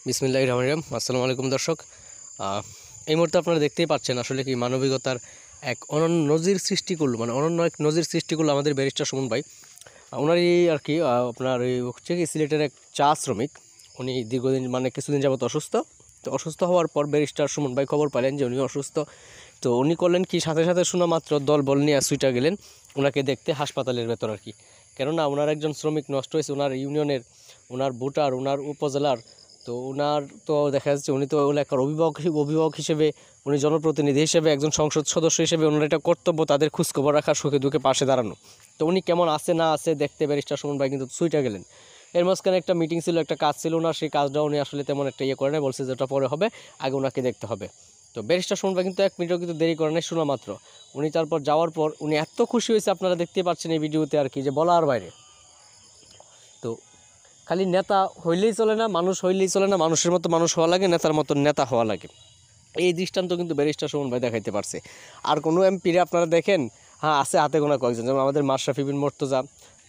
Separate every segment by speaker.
Speaker 1: বিসমিল্লাহির রহমানির রহিম। আসসালামু আলাইকুম দর্শক। এই মুহূর্তে আপনারা দেখতেই পাচ্ছেন আসলে কি মানবিকতার এক অনন্য নজির সৃষ্টি করলো, অনন্য এক নজির সৃষ্টি করলো আমাদের ব্যারিস্টার সুমন ভাই। ওনারই আর কি আপনার এই হচ্ছে কি সিলেটের এক চা শ্রমিক। উনি দীর্ঘদিন কিছুদিন যাবত অসুস্থ। তো অসুস্থ হওয়ার পর ব্যারিস্টার সুমন ভাই খবর পেলেন যে উনি অসুস্থ। তো উনি করলেন কি, সাথে সাথে শোনা মাত্র দল বল নিয়ে সুইটা গেলেন ওনাকে দেখতে হাসপাতালের ভেতর আর কি। কেননা ওনার একজন শ্রমিক নষ্ট হয়েছে, ওনার ইউনিয়নের, ওনার ভোটার, ওনার উপজেলার। তো ওনার তো দেখা যাচ্ছে উনি তো এলাকার অভিভাবক হিসেবে, উনি জনপ্রতিনিধি হিসেবে, একজন সংসদ সদস্য হিসেবে ওনার একটা কর্তব্য তাদের খোঁজখবর রাখা, সুখে দুঃখে পাশে দাঁড়ানো। তো উনি কেমন আছে না আছে দেখতে ব্যারিস্টার সুমন ভাই কিন্তু সুইটা গেলেন। এর মাঝখানে একটা মিটিং ছিল, একটা কাজ ছিল ওনার, সেই কাজটা উনি আসলে তেমন একটা ইয়ে করে না, বলছে যেটা পরে হবে, আগে ওনাকে দেখতে হবে। তো ব্যারিস্টার সুমন ভাই কিন্তু এক মিনিটও কিন্তু দেরি করে নাই, শোনা মাত্র উনি তারপর যাওয়ার পর উনি এত খুশি হয়েছে, আপনারা দেখতে পাচ্ছেন এই ভিডিওতে আর কি, যে বলার বাইরে। তো খালি নেতা হইলেই চলে না, মানুষ হইলেই চলে না, মানুষের মতো মানুষ হওয়া লাগে, নেতার মতো নেতা হওয়া লাগে। এই দৃষ্টান্ত কিন্তু ব্যারিস্টার সুমন ভাই দেখাইতে পারছে। আর কোনো এমপিরে আপনারা দেখেন, হ্যাঁ আছে হাতে গোনা কয়েকজন, যেমন আমাদের মাশরাফি বিন মুর্তজা,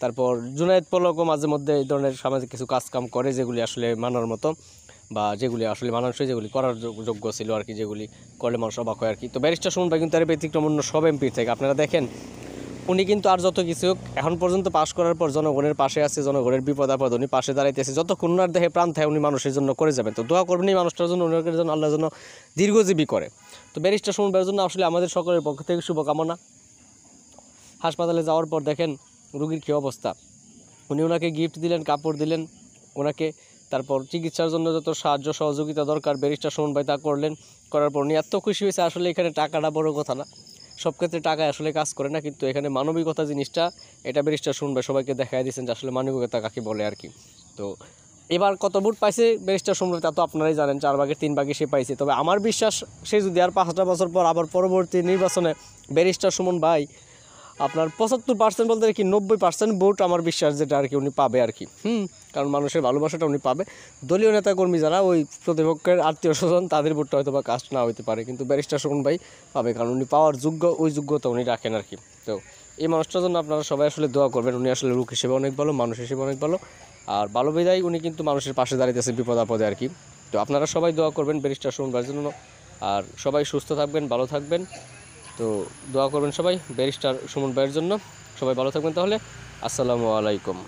Speaker 1: তারপর জুনায়েদ পলকও মাঝে মধ্যে এই ধরনের সামাজিক কিছু কাজকাম করে, যেগুলি আসলে মানার মতো বা যেগুলি আসলে মানানসই, যেগুলি করার যোগ্য ছিল আর কি, যেগুলি করলে মানুষ অবাক হয় আর কি। তো ব্যারিস্টার সুমন ভাই কিন্তু তার ব্যতিক্রম অন্য সব এমপির থেকে। আপনারা দেখেন উনি কিন্তু আর যত কিছু এখন পর্যন্ত পাশ করার পর জনগণের পাশে আছে, জনগণের বিপদ আপদ উনি পাশে দাঁড়াইতেছে, যতক্ষণ ওনার দেহে প্রাণ থাকে উনি মানুষের জন্য করে যাবেন। তো দোয়া করবেন এই মানুষটার জন্য, ওনার জন্য আল্লাহর জন্য দীর্ঘজীবী করে। তো ব্যারিস্টার সুমন ভাইয়ের জন্য আসলে আমাদের সকলের পক্ষ থেকে শুভকামনা। হাসপাতালে যাওয়ার পর দেখেন রুগীর কী অবস্থা, উনি ওনাকে গিফট দিলেন, কাপড় দিলেন ওনাকে, তারপর চিকিৎসার জন্য যত সাহায্য সহযোগিতা দরকার ব্যারিস্টার সুমন ভাই তা করলেন। করার পর উনি এত খুশি হয়েছে। আসলে এখানে টাকাটা বড় কথা না, সব ক্ষেত্রে টাকায় আসলে কাজ করে না, কিন্তু এখানে মানবিকতা জিনিসটা, এটা ব্যারিস্টার সুমন ভাই সবাইকে দেখাই দিয়েছেন যে আসলে মানবিকতা কাকে বলে আর কি। তো এবার কত ভোট পাইছে ব্যারিস্টার সুমন ভাই তা তো আপনারাই জানেন, 4/3 সে পাইছে। তবে আমার বিশ্বাস সে যদি আর 5টা বছর পর আবার পরবর্তী নির্বাচনে ব্যারিস্টার সুমন ভাই আপনার 75% বলতে কি 90% ভোট আমার বিশ্বাস যেটা আর কি উনি পাবে আর কি। কারণ মানুষের ভালোবাসাটা উনি পাবে। দলীয় নেতাকর্মী যারা ওই প্রতিপক্ষের আত্মীয় স্বজন তাদের ভোটটা হয়তো বা কাস্ট না হইতে পারে, কিন্তু ব্যারিস্টার সুমন ভাই পাবে, কারণ উনি পাওয়ার যোগ্য, ওই যোগ্যতা উনি রাখেন আর কি। তো এই মানুষটার জন্য আপনারা সবাই আসলে দোয়া করবেন। উনি আসলে লোক হিসেবে অনেক ভালো, মানুষ হিসেবে অনেক ভালো, আর ভালো বিদায় উনি কিন্তু মানুষের পাশে দাঁড়িয়েছে বিপদ আপদে আর কি। তো আপনারা সবাই দোয়া করবেন ব্যারিস্টার সুমন ভাইয়ের জন্য, আর সবাই সুস্থ থাকবেন, ভালো থাকবেন। তো দোয়া করবেন সবাই ব্যারিস্টার সুমন ভাইয়ের জন্য। সবাই ভালো থাকবেন তাহলে। আসসালামু আলাইকুম।